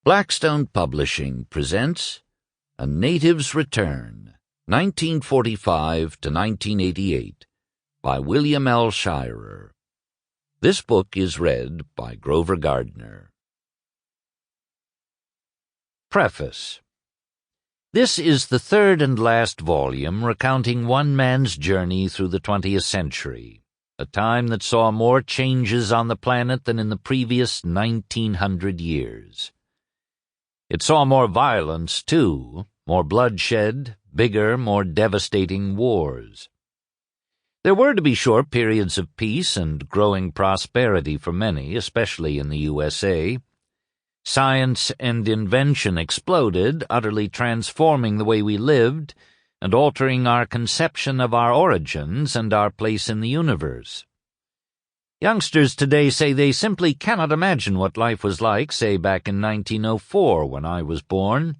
Blackstone Publishing presents A Native's Return, 1945 to 1988, by William L. Shirer. This book is read by Grover Gardner. Preface. This is the third and last volume recounting one man's journey through the 20th century, a time that saw more changes on the planet than in the previous 1900 years. It saw more violence, too, more bloodshed, bigger, more devastating wars. There were, to be sure, periods of peace and growing prosperity for many, especially in the USA. Science and invention exploded, utterly transforming the way we lived and altering our conception of our origins and our place in the universe. Youngsters today say they simply cannot imagine what life was like, say, back in 1904 when I was born,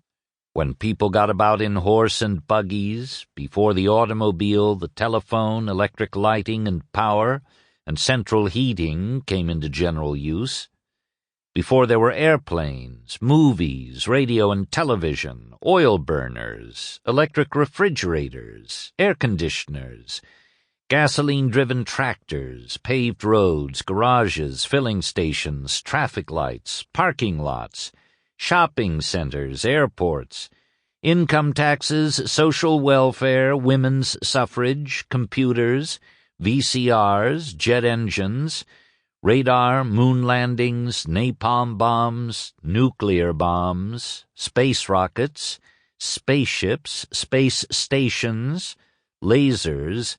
when people got about in horse and buggies, before the automobile, the telephone, electric lighting and power, and central heating came into general use, before there were airplanes, movies, radio and television, oil burners, electric refrigerators, air conditioners, gasoline-driven tractors, paved roads, garages, filling stations, traffic lights, parking lots, shopping centers, airports, income taxes, social welfare, women's suffrage, computers, VCRs, jet engines, radar, moon landings, napalm bombs, nuclear bombs, space rockets, spaceships, space stations, lasers,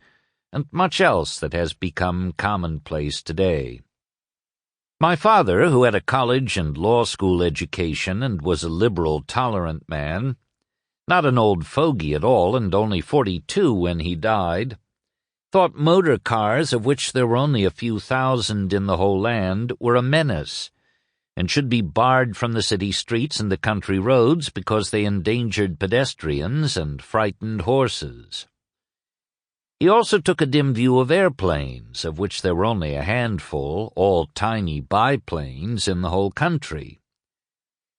and much else that has become commonplace today. My father, who had a college and law school education and was a liberal, tolerant man, not an old fogey at all and only 42 when he died, thought motor cars, of which there were only a few thousand in the whole land, were a menace, and should be barred from the city streets and the country roads because they endangered pedestrians and frightened horses. He also took a dim view of airplanes, of which there were only a handful, all tiny biplanes, in the whole country.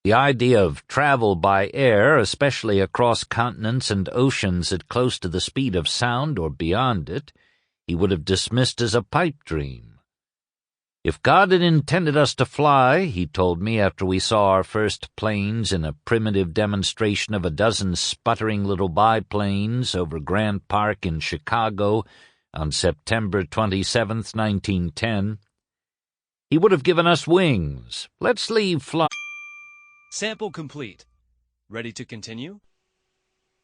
The idea of travel by air, especially across continents and oceans at close to the speed of sound or beyond it, he would have dismissed as a pipe dream. If God had intended us to fly, he told me after we saw our first planes in a primitive demonstration of a dozen sputtering little biplanes over Grant Park in Chicago on September 27th, 1910, he would have given us wings. Let's leave fly. Sample complete. Ready to continue?